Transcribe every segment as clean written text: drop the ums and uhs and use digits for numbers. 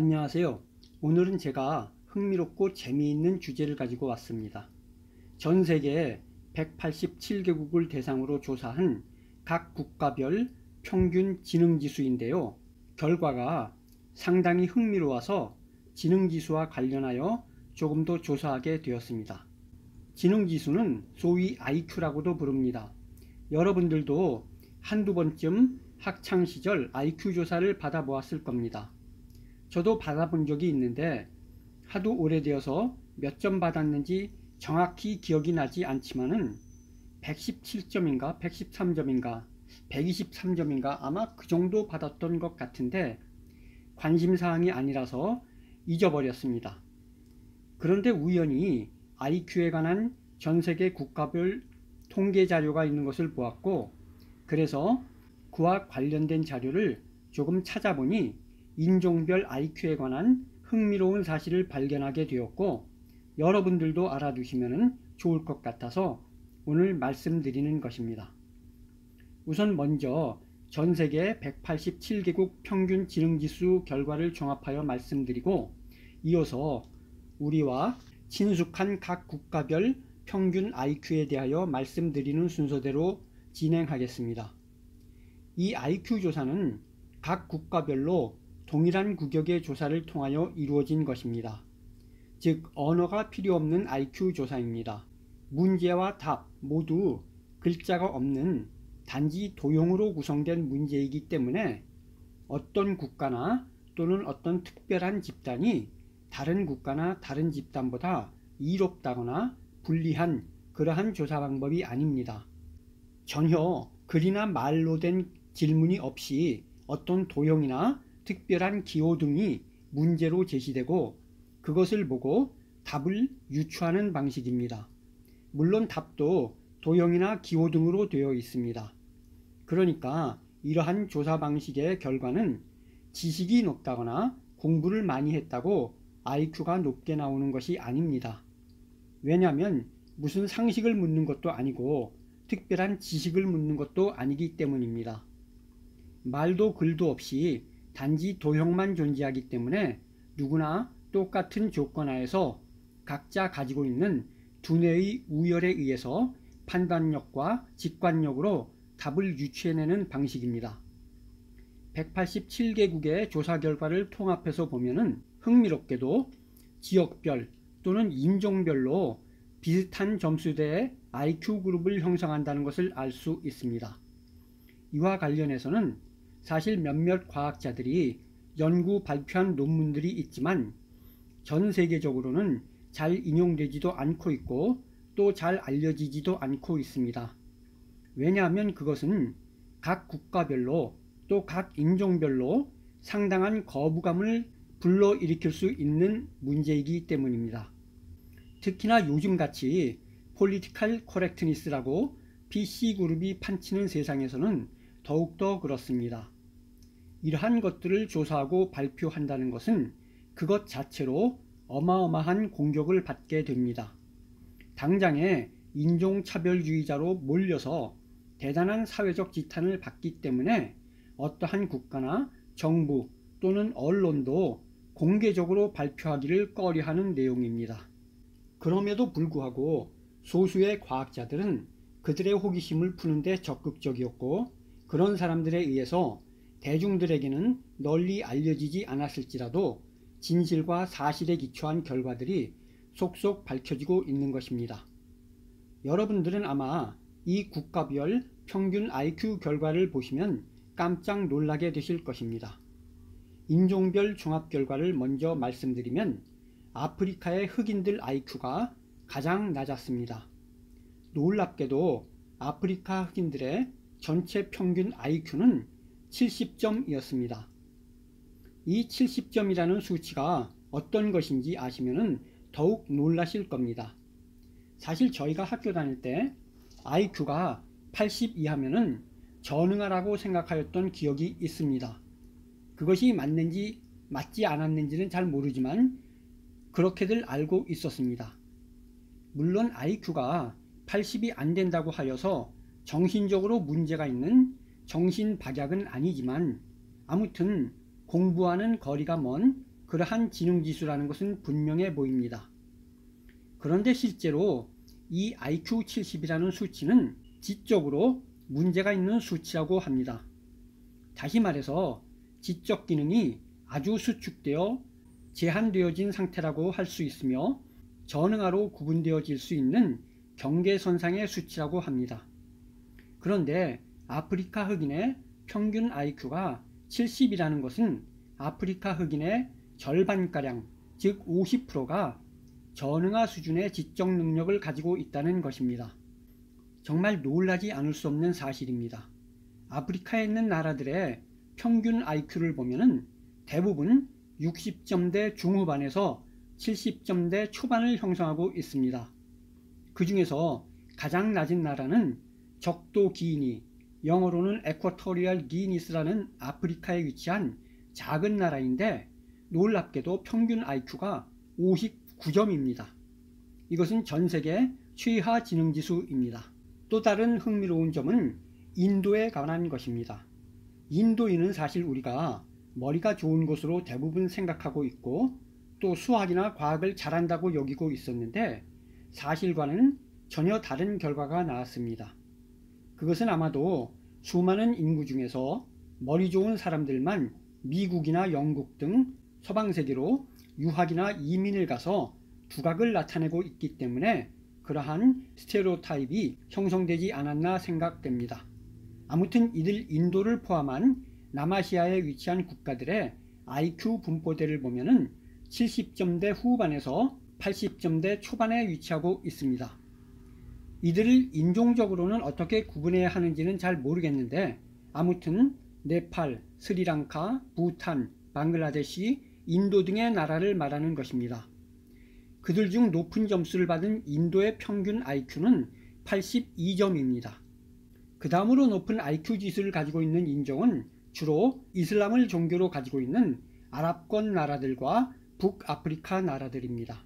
안녕하세요. 오늘은 제가 흥미롭고 재미있는 주제를 가지고 왔습니다. 전 세계 187개국을 대상으로 조사한 각 국가별 평균 지능지수인데요. 결과가 상당히 흥미로워서 지능지수와 관련하여 조금 더 조사하게 되었습니다. 지능지수는 소위 IQ라고도 부릅니다. 여러분들도 한두 번쯤 학창시절 IQ 조사를 받아보았을 겁니다. 저도 받아본 적이 있는데 하도 오래되어서 몇 점 받았는지 정확히 기억이 나지 않지만은 117점인가 113점인가 123점인가 아마 그 정도 받았던 것 같은데 관심사항이 아니라서 잊어버렸습니다. 그런데 우연히 IQ에 관한 전세계 국가별 통계 자료가 있는 것을 보았고, 그래서 그와 관련된 자료를 조금 찾아보니 인종별 IQ에 관한 흥미로운 사실을 발견하게 되었고, 여러분들도 알아두시면 좋을 것 같아서 오늘 말씀드리는 것입니다. 우선 먼저 전세계 187개국 평균 지능지수 결과를 종합하여 말씀드리고, 이어서 우리와 친숙한 각 국가별 평균 IQ에 대하여 말씀드리는 순서대로 진행하겠습니다. 이 IQ 조사는 각 국가별로 동일한 규격의 조사를 통하여 이루어진 것입니다. 즉, 언어가 필요 없는 IQ 조사입니다. 문제와 답 모두 글자가 없는 단지 도형으로 구성된 문제이기 때문에 어떤 국가나 또는 어떤 특별한 집단이 다른 국가나 다른 집단보다 이롭다거나 불리한 그러한 조사 방법이 아닙니다. 전혀 글이나 말로 된 질문이 없이 어떤 도형이나 특별한 기호 등이 문제로 제시되고 그것을 보고 답을 유추하는 방식입니다. 물론 답도 도형이나 기호 등으로 되어 있습니다. 그러니까 이러한 조사 방식의 결과는 지식이 높다거나 공부를 많이 했다고 IQ가 높게 나오는 것이 아닙니다. 왜냐하면 무슨 상식을 묻는 것도 아니고 특별한 지식을 묻는 것도 아니기 때문입니다. 말도 글도 없이 단지 도형만 존재하기 때문에 누구나 똑같은 조건 하에서 각자 가지고 있는 두뇌의 우열에 의해서 판단력과 직관력으로 답을 유추해내는 방식입니다. 187개국의 조사 결과를 통합해서 보면은 흥미롭게도 지역별 또는 인종별로 비슷한 점수대의 IQ 그룹을 형성한다는 것을 알 수 있습니다. 이와 관련해서는 사실 몇몇 과학자들이 연구 발표한 논문들이 있지만 전 세계적으로는 잘 인용되지도 않고 있고 또 잘 알려지지도 않고 있습니다. 왜냐하면 그것은 각 국가별로 또 각 인종별로 상당한 거부감을 불러일으킬 수 있는 문제이기 때문입니다. 특히나 요즘같이 폴리티컬 코렉트니스라고 PC그룹이 판치는 세상에서는 더욱더 그렇습니다. 이러한 것들을 조사하고 발표한다는 것은 그것 자체로 어마어마한 공격을 받게 됩니다. 당장에 인종차별주의자로 몰려서 대단한 사회적 지탄을 받기 때문에 어떠한 국가나 정부 또는 언론도 공개적으로 발표하기를 꺼려하는 내용입니다. 그럼에도 불구하고 소수의 과학자들은 그들의 호기심을 푸는데 적극적이었고 그런 사람들에 의해서 대중들에게는 널리 알려지지 않았을지라도 진실과 사실에 기초한 결과들이 속속 밝혀지고 있는 것입니다. 여러분들은 아마 이 국가별 평균 IQ 결과를 보시면 깜짝 놀라게 되실 것입니다. 인종별 종합 결과를 먼저 말씀드리면 아프리카의 흑인들 IQ가 가장 낮았습니다. 놀랍게도 아프리카 흑인들의 전체 평균 IQ는 70점이었습니다. 이 70점이라는 수치가 어떤 것인지 아시면 더욱 놀라실 겁니다. 사실 저희가 학교 다닐 때 IQ가 80 이하면은 전응하라고 생각하였던 기억이 있습니다. 그것이 맞는지 맞지 않았는지는 잘 모르지만 그렇게들 알고 있었습니다. 물론 IQ가 80이 안 된다고 하여서 정신적으로 문제가 있는 정신박약은 아니지만 아무튼 공부와는 거리가 먼 그러한 지능지수라는 것은 분명해 보입니다. 그런데 실제로 이 IQ 70이라는 수치는 지적으로 문제가 있는 수치라고 합니다. 다시 말해서 지적 기능이 아주 수축되어 제한되어진 상태라고 할 수 있으며 전응아로 구분되어질 수 있는 경계선상의 수치라고 합니다. 그런데 아프리카 흑인의 평균 IQ가 70이라는 것은 아프리카 흑인의 절반가량, 즉 50%가 전응아 수준의 지적 능력을 가지고 있다는 것입니다. 정말 놀라지 않을 수 없는 사실입니다. 아프리카에 있는 나라들의 평균 IQ를 보면은 대부분 60점대 중후반에서 70점대 초반을 형성하고 있습니다. 그 중에서 가장 낮은 나라는 적도 기니, 영어로는 에쿼토리얼 기니스라는 아프리카에 위치한 작은 나라인데 놀랍게도 평균 IQ가 59점입니다. 이것은 전 세계 최하 지능지수입니다. 또 다른 흥미로운 점은 인도에 관한 것입니다. 인도인은 사실 우리가 머리가 좋은 곳으로 대부분 생각하고 있고 또 수학이나 과학을 잘한다고 여기고 있었는데 사실과는 전혀 다른 결과가 나왔습니다. 그것은 아마도 수많은 인구 중에서 머리 좋은 사람들만 미국이나 영국 등 서방세계로 유학이나 이민을 가서 두각을 나타내고 있기 때문에 그러한 스테레오타입이 형성되지 않았나 생각됩니다. 아무튼 이들 인도를 포함한 남아시아에 위치한 국가들의 IQ 분포대를 보면은 70점대 후반에서 80점대 초반에 위치하고 있습니다. 이들을 인종적으로는 어떻게 구분해야 하는지는 잘 모르겠는데 아무튼 네팔, 스리랑카, 부탄, 방글라데시, 인도 등의 나라를 말하는 것입니다. 그들 중 높은 점수를 받은 인도의 평균 IQ는 82점입니다. 그 다음으로 높은 IQ 지수를 가지고 있는 인종은 주로 이슬람을 종교로 가지고 있는 아랍권 나라들과 북아프리카 나라들입니다.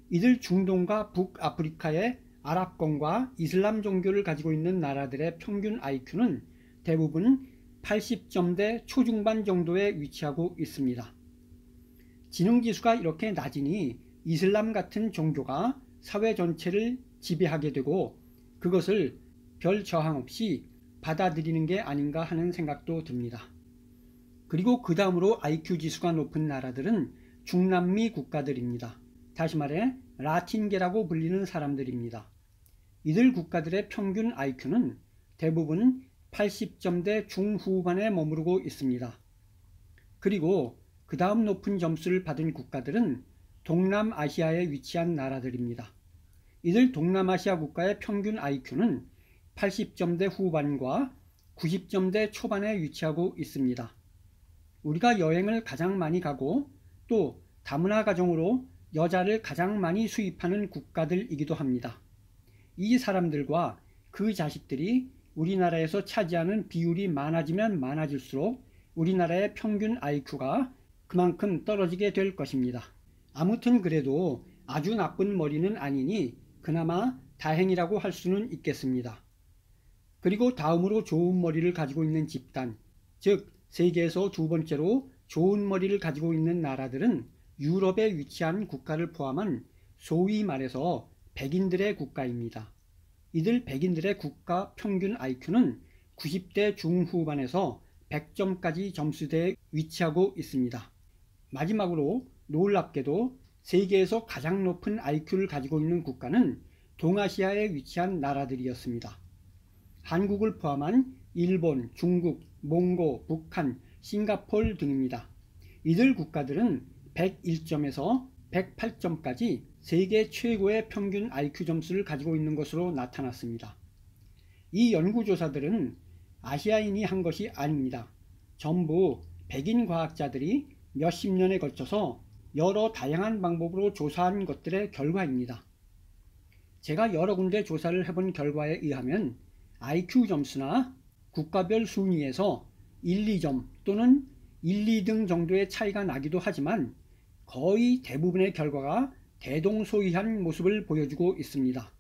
이들 중동과 북아프리카의 아랍권과 이슬람 종교를 가지고 있는 나라들의 평균 IQ는 대부분 80점대 초중반 정도에 위치하고 있습니다. 지능지수가 이렇게 낮으니 이슬람 같은 종교가 사회 전체를 지배하게 되고 그것을 별 저항 없이 받아들이는 게 아닌가 하는 생각도 듭니다. 그리고 그 다음으로 IQ 지수가 높은 나라들은 중남미 국가들입니다. 다시 말해 라틴계라고 불리는 사람들입니다. 이들 국가들의 평균 IQ는 대부분 80점대 중후반에 머무르고 있습니다. 그리고 그 다음 높은 점수를 받은 국가들은 동남아시아에 위치한 나라들입니다. 이들 동남아시아 국가의 평균 IQ는 80점대 후반과 90점대 초반에 위치하고 있습니다. 우리가 여행을 가장 많이 가고 또 다문화 가정으로 여자를 가장 많이 수입하는 국가들이기도 합니다. 이 사람들과 그 자식들이 우리나라에서 차지하는 비율이 많아지면 많아질수록 우리나라의 평균 IQ가 그만큼 떨어지게 될 것입니다. 아무튼 그래도 아주 나쁜 머리는 아니니 그나마 다행이라고 할 수는 있겠습니다. 그리고 다음으로 좋은 머리를 가지고 있는 집단, 즉 세계에서 두 번째로 좋은 머리를 가지고 있는 나라들은 유럽에 위치한 국가를 포함한 소위 말해서 백인들의 국가입니다. 이들 백인들의 국가 평균 IQ는 90대 중후반에서 100점까지 점수대에 위치하고 있습니다. 마지막으로 놀랍게도 세계에서 가장 높은 IQ를 가지고 있는 국가는 동아시아에 위치한 나라들이었습니다. 한국을 포함한 일본, 중국, 몽고, 북한, 싱가포르 등입니다. 이들 국가들은 101점에서 108점까지 세계 최고의 평균 IQ 점수를 가지고 있는 것으로 나타났습니다. 이 연구조사들은 아시아인이 한 것이 아닙니다. 전부 백인 과학자들이 몇십 년에 걸쳐서 여러 다양한 방법으로 조사한 것들의 결과입니다. 제가 여러 군데 조사를 해본 결과에 의하면 IQ 점수나 국가별 순위에서 1, 2점 또는 1, 2등 정도의 차이가 나기도 하지만 거의 대부분의 결과가 대동소이한 모습을 보여주고 있습니다.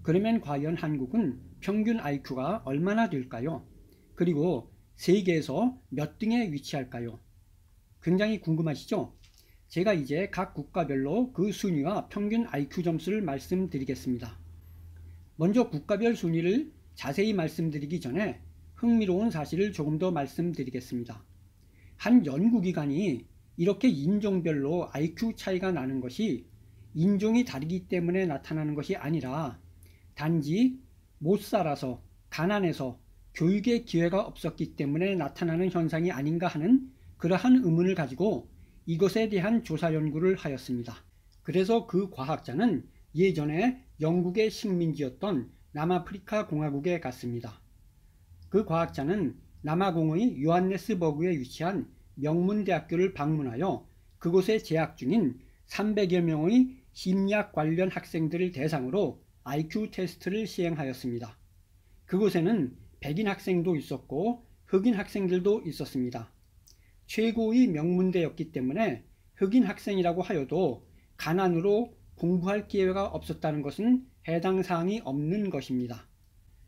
그러면 과연 한국은 평균 IQ가 얼마나 될까요? 그리고 세계에서 몇 등에 위치할까요? 굉장히 궁금하시죠? 제가 이제 각 국가별로 그 순위와 평균 IQ 점수를 말씀드리겠습니다. 먼저 국가별 순위를 자세히 말씀드리기 전에 흥미로운 사실을 조금 더 말씀드리겠습니다. 한 연구기관이 이렇게 인종별로 IQ 차이가 나는 것이 인종이 다르기 때문에 나타나는 것이 아니라 단지 못 살아서, 가난해서, 교육의 기회가 없었기 때문에 나타나는 현상이 아닌가 하는 그러한 의문을 가지고 이것에 대한 조사 연구를 하였습니다. 그래서 그 과학자는 예전에 영국의 식민지였던 남아프리카 공화국에 갔습니다. 그 과학자는 남아공의 요하네스버그에 위치한 명문대학교를 방문하여 그곳에 재학 중인 300여 명의 심리학 관련 학생들을 대상으로 IQ 테스트를 시행하였습니다. 그곳에는 백인 학생도 있었고 흑인 학생들도 있었습니다. 최고의 명문대였기 때문에 흑인 학생이라고 하여도 가난으로 공부할 기회가 없었다는 것은 해당 사항이 없는 것입니다.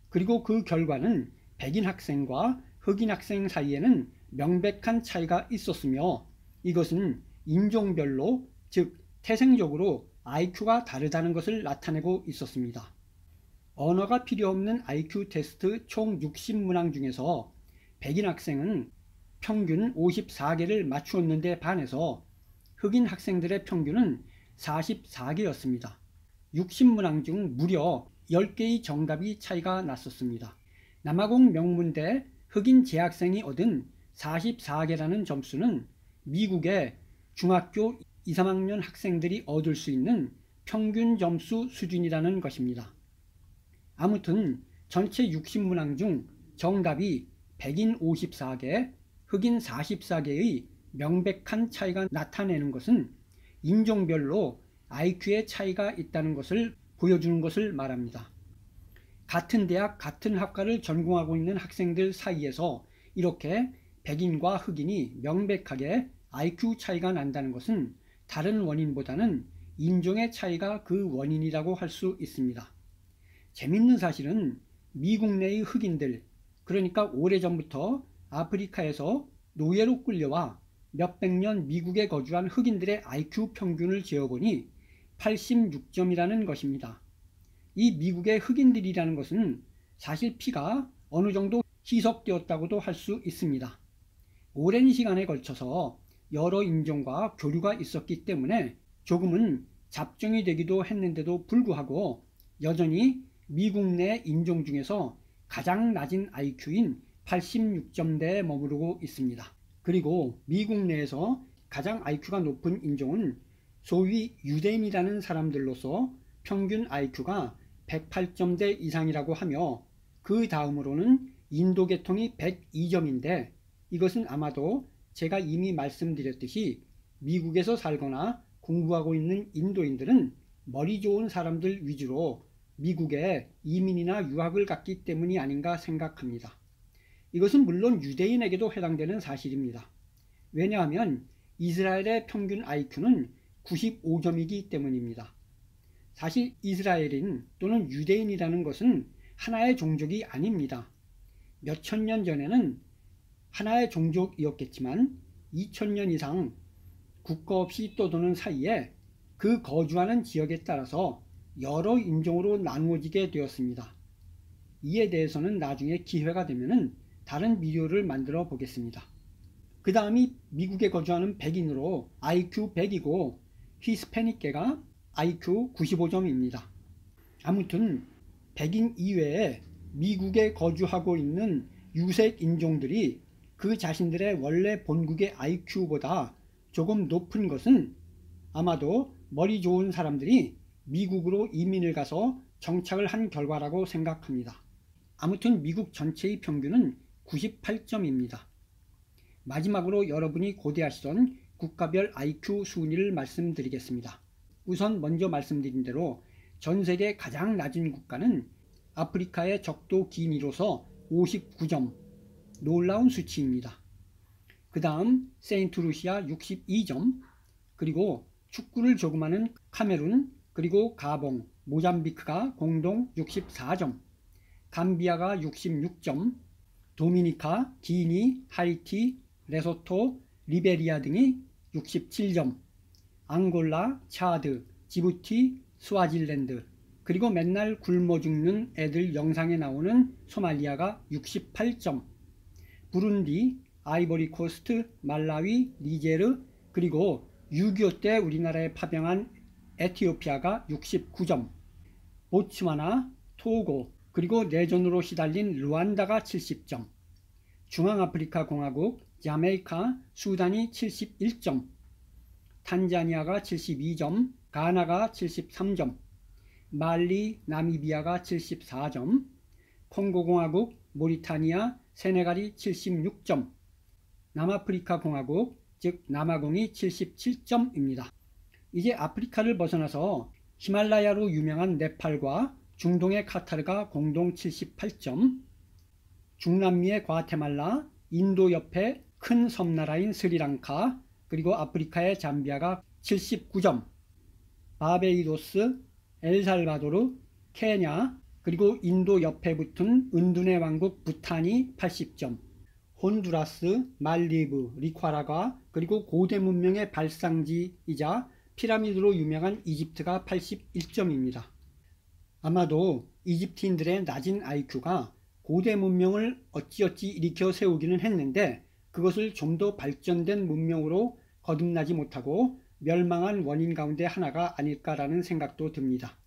그리고 그 결과는 백인 학생과 흑인 학생 사이에는 명백한 차이가 있었으며 이것은 인종별로, 즉 태생적으로 IQ가 다르다는 것을 나타내고 있었습니다. 언어가 필요 없는 IQ 테스트 총 60문항 중에서 백인 학생은 평균 54개를 맞추었는데 반해서 흑인 학생들의 평균은 44개였습니다. 60문항 중 무려 10개의 정답이 차이가 났었습니다. 남아공 명문대 흑인 재학생이 얻은 44개라는 점수는 미국의 중학교 2, 3학년 학생들이 얻을 수 있는 평균 점수 수준이라는 것입니다. 아무튼 전체 60문항 중 정답이 백인 54개, 흑인 44개의 명백한 차이가 나타내는 것은 인종별로 IQ의 차이가 있다는 것을 보여주는 것을 말합니다. 같은 대학, 같은 학과를 전공하고 있는 학생들 사이에서 이렇게 백인과 흑인이 명백하게 IQ 차이가 난다는 것은 다른 원인보다는 인종의 차이가 그 원인이라고 할 수 있습니다. 재밌는 사실은 미국 내의 흑인들, 그러니까 오래전부터 아프리카에서 노예로 끌려와 몇백 년 미국에 거주한 흑인들의 IQ 평균을 재어보니 86점이라는 것입니다. 이 미국의 흑인들이라는 것은 사실 피가 어느 정도 희석되었다고도 할 수 있습니다. 오랜 시간에 걸쳐서 여러 인종과 교류가 있었기 때문에 조금은 잡종이 되기도 했는데도 불구하고 여전히 미국 내 인종 중에서 가장 낮은 IQ인 86점대에 머무르고 있습니다. 그리고 미국 내에서 가장 IQ가 높은 인종은 소위 유대인이라는 사람들로서 평균 IQ가 108점대 이상이라고 하며 그 다음으로는 인도 계통이 102점인데 이것은 아마도 제가 이미 말씀드렸듯이 미국에서 살거나 공부하고 있는 인도인들은 머리 좋은 사람들 위주로 미국에 이민이나 유학을 갔기 때문이 아닌가 생각합니다. 이것은 물론 유대인에게도 해당되는 사실입니다. 왜냐하면 이스라엘의 평균 IQ는 95점이기 때문입니다. 사실 이스라엘인 또는 유대인이라는 것은 하나의 종족이 아닙니다. 몇천 년 전에는 하나의 종족이었겠지만 2000년 이상 국가 없이 떠도는 사이에 그 거주하는 지역에 따라서 여러 인종으로 나누어지게 되었습니다. 이에 대해서는 나중에 기회가 되면 다른 비디오를 만들어 보겠습니다. 그 다음이 미국에 거주하는 백인으로 IQ 100이고 히스패닉계가 IQ 95점입니다. 아무튼 백인 이외에 미국에 거주하고 있는 유색 인종들이 그 자신들의 원래 본국의 IQ보다 조금 높은 것은 아마도 머리 좋은 사람들이 미국으로 이민을 가서 정착을 한 결과라고 생각합니다. 아무튼 미국 전체의 평균은 98점입니다. 마지막으로 여러분이 고대하시던 국가별 IQ 순위를 말씀드리겠습니다. 우선 먼저 말씀드린 대로 전 세계 가장 낮은 국가는 아프리카의 적도 기니로서 59점, 놀라운 수치입니다. 그 다음 세인트루시아 62점, 그리고 축구를 조금 하는 카메룬, 그리고 가봉, 모잠비크가 공동 64점, 감비아가 66점, 도미니카, 기니, 하이티, 레소토, 리베리아 등이 67점, 앙골라, 차드, 지부티, 스와질랜드, 그리고 맨날 굶어 죽는 애들 영상에 나오는 소말리아가 68점, 부룬디, 아이보리코스트, 말라위, 니제르, 그리고 6.25 때 우리나라에 파병한 에티오피아가 69점, 보츠와나, 토고, 그리고 내전으로 시달린 루안다가 70점, 중앙아프리카 공화국, 자메이카, 수단이 71점, 탄자니아가 72점, 가나가 73점, 말리, 나미비아가 74점, 콩고공화국, 모리타니아, 세네갈이 76점, 남아프리카 공화국, 즉 남아공이 77점입니다. 이제 아프리카를 벗어나서 히말라야로 유명한 네팔과 중동의 카타르가 공동 78점, 중남미의 과테말라, 인도 옆에 큰 섬나라인 스리랑카, 그리고 아프리카의 잠비아가 79점, 바베이도스, 엘살바도르, 케냐, 그리고 인도 옆에 붙은 은둔의 왕국 부탄이 80점, 혼두라스, 말리브, 니카라과, 그리고 고대 문명의 발상지이자 피라미드로 유명한 이집트가 81점입니다. 아마도 이집트인들의 낮은 IQ가 고대 문명을 어찌어찌 일으켜 세우기는 했는데 그것을 좀 더 발전된 문명으로 거듭나지 못하고 멸망한 원인 가운데 하나가 아닐까라는 생각도 듭니다.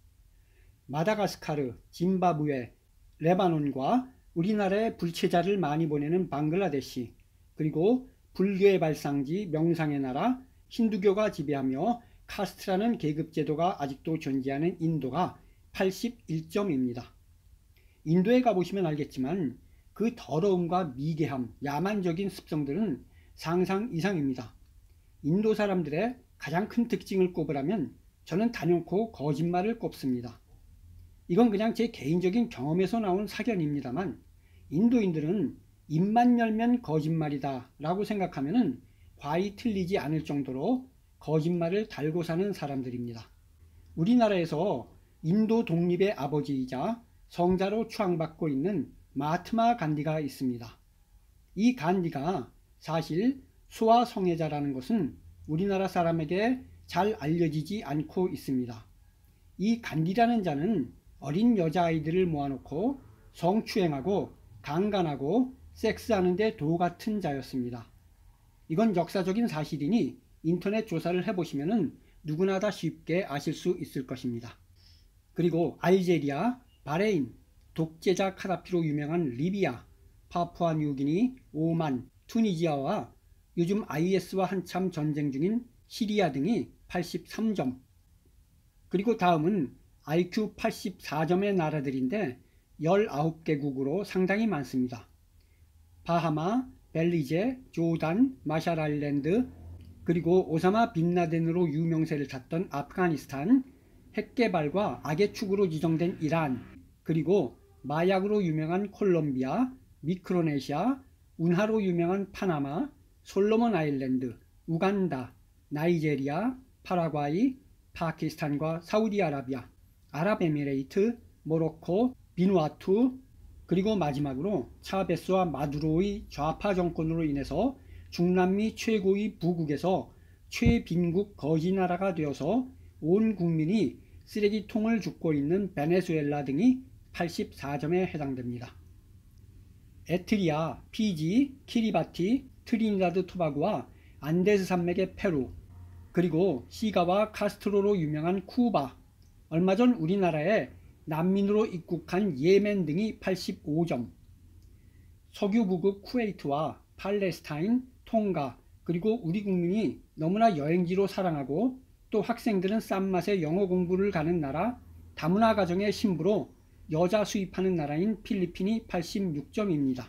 마다가스카르, 짐바브웨, 레바논과 우리나라에 불체자를 많이 보내는 방글라데시, 그리고 불교의 발상지 명상의 나라 힌두교가 지배하며 카스트라는 계급제도가 아직도 존재하는 인도가 81점입니다. 인도에 가보시면 알겠지만 그 더러움과 미개함, 야만적인 습성들은 상상 이상입니다. 인도 사람들의 가장 큰 특징을 꼽으라면 저는 단연코 거짓말을 꼽습니다. 이건 그냥 제 개인적인 경험에서 나온 사견입니다만 인도인들은 입만 열면 거짓말이다 라고 생각하면 과히 틀리지 않을 정도로 거짓말을 달고 사는 사람들입니다. 우리나라에서 인도 독립의 아버지이자 성자로 추앙받고 있는 마하트마 간디가 있습니다. 이 간디가 사실 소아성애자라는 것은 우리나라 사람에게 잘 알려지지 않고 있습니다. 이 간디라는 자는 어린 여자아이들을 모아놓고 성추행하고 강간하고 섹스하는 데 도 같은 자였습니다. 이건 역사적인 사실이니 인터넷 조사를 해보시면 누구나 다 쉽게 아실 수 있을 것입니다. 그리고 알제리아, 바레인, 독재자 카다피로 유명한 리비아, 파푸아 뉴기니, 오만, 투니지아와 요즘 IS와 한참 전쟁 중인 시리아 등이 83점. 그리고 다음은 IQ 84점의 나라들인데 19개국으로 상당히 많습니다. 바하마, 벨리제, 조단, 마샬 아일랜드, 그리고 오사마 빈라덴으로 유명세를 탔던 아프가니스탄, 핵개발과 악의 축으로 지정된 이란, 그리고 마약으로 유명한 콜롬비아, 미크로네시아, 운하로 유명한 파나마, 솔로몬 아일랜드, 우간다, 나이제리아, 파라과이, 파키스탄과 사우디아라비아, 아랍에미레이트, 모로코, 비누아투, 그리고 마지막으로 차베스와 마두로의 좌파 정권으로 인해서 중남미 최고의 부국에서 최빈국 거지나라가 되어서 온 국민이 쓰레기통을 줍고 있는 베네수엘라 등이 84점에 해당됩니다. 에트리아, 피지, 키리바티, 트리니다드 토바고와 안데스 산맥의 페루, 그리고 시가와 카스트로로 유명한 쿠바, 얼마 전 우리나라에 난민으로 입국한 예멘 등이 85점, 석유 부국 쿠웨이트와 팔레스타인, 통가, 그리고 우리 국민이 너무나 여행지로 사랑하고 또 학생들은 싼 맛에 영어 공부를 가는 나라 다문화 가정의 신부로 여자 수입하는 나라인 필리핀이 86점입니다.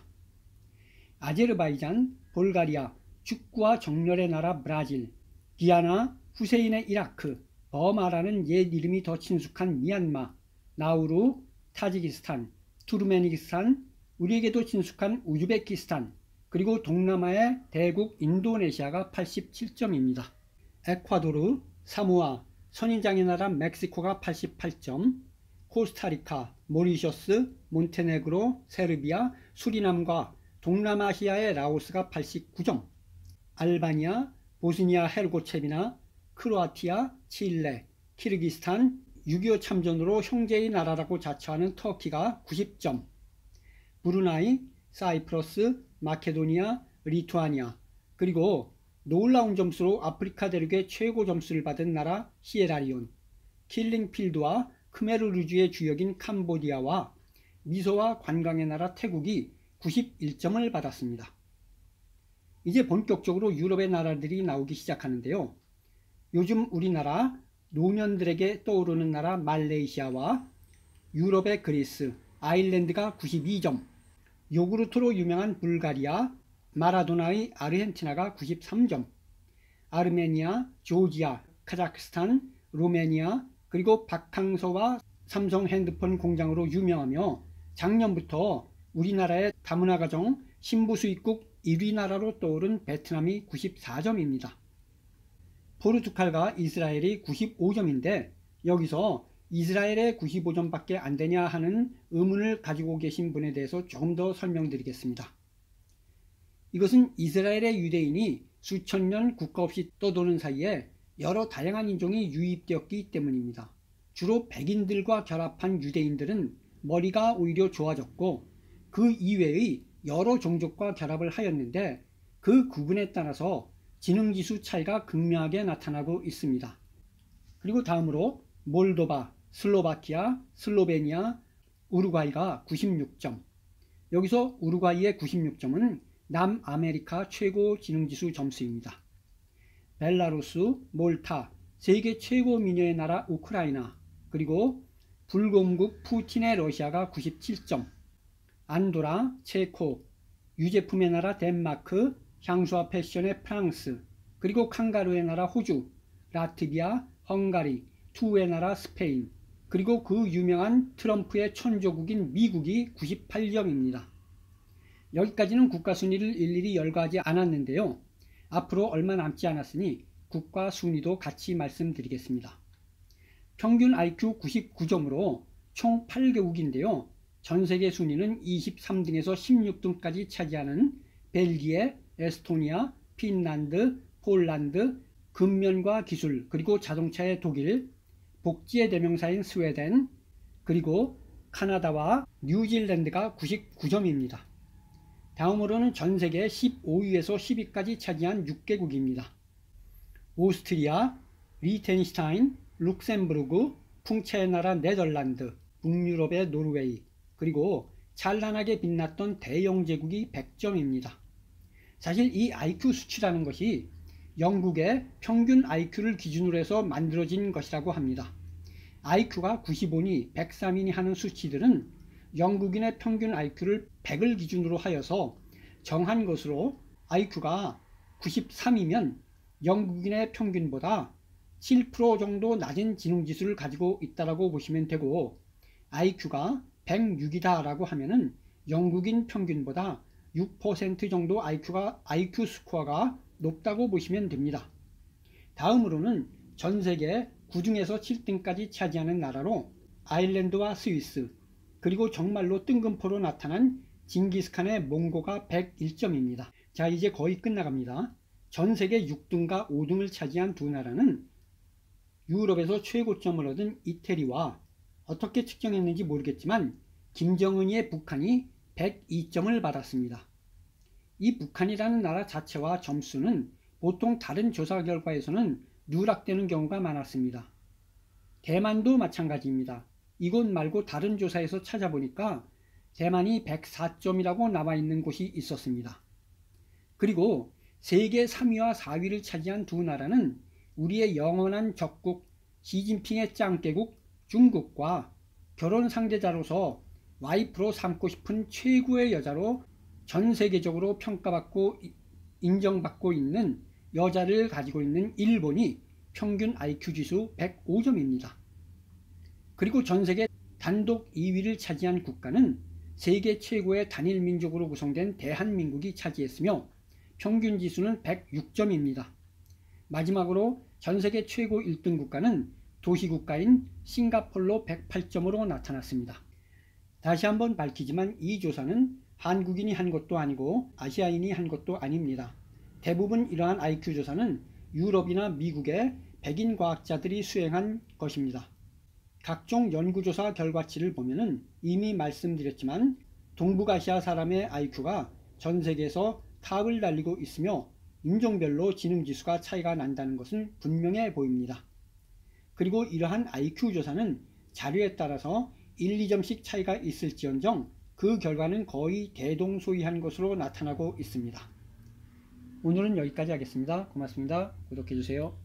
아제르바이잔, 볼가리아, 축구와 정열의 나라 브라질, 기아나, 후세인의 이라크, 버마라는 옛 이름이 더 친숙한 미얀마, 나우루, 타지키스탄, 투르메니스탄, 우리에게도 친숙한 우즈베키스탄, 그리고 동남아의 대국 인도네시아가 87점입니다. 에콰도르, 사모아, 선인장의 나라 멕시코가 88점, 코스타리카, 모리셔스, 몬테네그로, 세르비아, 수리남과 동남아시아의 라오스가 89점, 알바니아, 보스니아 헤르고체비나, 크로아티아, 칠레, 키르기스탄, 6.25 참전으로 형제의 나라라고 자처하는 터키가 90점, 브루나이, 사이프러스, 마케도니아, 리투아니아, 그리고 놀라운 점수로 아프리카 대륙의 최고 점수를 받은 나라 시에라리온, 킬링필드와 크메르루주의 주역인 캄보디아와 미소와 관광의 나라 태국이 91점을 받았습니다. 이제 본격적으로 유럽의 나라들이 나오기 시작하는데요. 요즘 우리나라 노년들에게 떠오르는 나라 말레이시아와 유럽의 그리스, 아일랜드가 92점, 요구르트로 유명한 불가리아, 마라도나의 아르헨티나가 93점, 아르메니아, 조지아, 카자흐스탄, 루메니아, 그리고 박항서와 삼성 핸드폰 공장으로 유명하며 작년부터 우리나라의 다문화 가정 신부 수입국 1위 나라로 떠오른 베트남이 94점입니다. 포르투갈과 이스라엘이 95점인데 여기서 이스라엘의 95점밖에 안 되냐 하는 의문을 가지고 계신 분에 대해서 조금 더 설명드리겠습니다. 이것은 이스라엘의 유대인이 수천 년 국가 없이 떠도는 사이에 여러 다양한 인종이 유입되었기 때문입니다. 주로 백인들과 결합한 유대인들은 머리가 오히려 좋아졌고 그 이외의 여러 종족과 결합을 하였는데 그 구분에 따라서 지능지수 차이가 극명하게 나타나고 있습니다. 그리고 다음으로 몰도바, 슬로바키아, 슬로베니아, 우루과이가 96점. 여기서 우루과이의 96점은 남아메리카 최고 지능지수 점수입니다. 벨라루스, 몰타, 세계 최고 미녀의 나라 우크라이나, 그리고 불공국 푸틴의 러시아가 97점, 안도라, 체코, 유제품의 나라 덴마크, 향수와 패션의 프랑스, 그리고 칸가루의 나라 호주, 라트비아, 헝가리, 투의 나라 스페인, 그리고 그 유명한 트럼프의 천조국인 미국이 98점입니다. 여기까지는 국가 순위를 일일이 열거하지 않았는데요. 앞으로 얼마 남지 않았으니 국가 순위도 같이 말씀드리겠습니다. 평균 IQ 99점으로 총 8개국인데요. 전세계 순위는 23등에서 16등까지 차지하는 벨기에, 에스토니아, 핀란드, 폴란드, 근면과 기술, 그리고 자동차의 독일, 복지의 대명사인 스웨덴, 그리고 카나다와 뉴질랜드가 99점입니다. 다음으로는 전세계 15위에서 10위까지 차지한 6개국입니다. 오스트리아, 리텐슈타인, 룩셈부르크, 풍차의 나라 네덜란드, 북유럽의 노르웨이, 그리고 찬란하게 빛났던 대영제국이 100점입니다. 사실 이 IQ 수치라는 것이 영국의 평균 IQ를 기준으로 해서 만들어진 것이라고 합니다. IQ가 95니 103이니 하는 수치들은 영국인의 평균 IQ를 100을 기준으로 하여서 정한 것으로 IQ가 93이면 영국인의 평균보다 7% 정도 낮은 지능지수를 가지고 있다고 보시면 되고 IQ가 106이다 라고 하면은 영국인 평균보다 6% 정도 IQ 스코어가 높다고 보시면 됩니다. 다음으로는 전세계 9등에서 7등까지 차지하는 나라로 아일랜드와 스위스, 그리고 정말로 뜬금포로 나타난 징기스칸의 몽고가 101점입니다. 자, 이제 거의 끝나갑니다. 전세계 6등과 5등을 차지한 두 나라는 유럽에서 최고점을 얻은 이태리와 어떻게 측정했는지 모르겠지만 김정은이의 북한이 102점을 받았습니다. 이 북한이라는 나라 자체와 점수는 보통 다른 조사 결과에서는 누락되는 경우가 많았습니다. 대만도 마찬가지입니다. 이곳 말고 다른 조사에서 찾아보니까 대만이 104점이라고 나와 있는 곳이 있었습니다. 그리고 세계 3위와 4위를 차지한 두 나라는 우리의 영원한 적국 시진핑의 짱깨국 중국과 결혼 상대자로서 와이프로 삼고 싶은 최고의 여자로 전 세계적으로 평가받고 인정받고 있는 여자를 가지고 있는 일본이 평균 IQ 지수 105점입니다. 그리고 전세계 단독 2위를 차지한 국가는 세계 최고의 단일 민족으로 구성된 대한민국이 차지했으며 평균 지수는 106점입니다. 마지막으로 전세계 최고 1등 국가는 도시국가인 싱가폴로 108점으로 나타났습니다. 다시 한번 밝히지만 이 조사는 한국인이 한 것도 아니고 아시아인이 한 것도 아닙니다. 대부분 이러한 IQ 조사는 유럽이나 미국의 백인 과학자들이 수행한 것입니다. 각종 연구조사 결과치를 보면은 이미 말씀드렸지만 동북아시아 사람의 IQ가 전 세계에서 탑을 달리고 있으며 인종별로 지능지수가 차이가 난다는 것은 분명해 보입니다. 그리고 이러한 IQ 조사는 자료에 따라서 1, 2점씩 차이가 있을지언정 그 결과는 거의 대동소이한 것으로 나타나고 있습니다. 오늘은 여기까지 하겠습니다. 고맙습니다. 구독해주세요.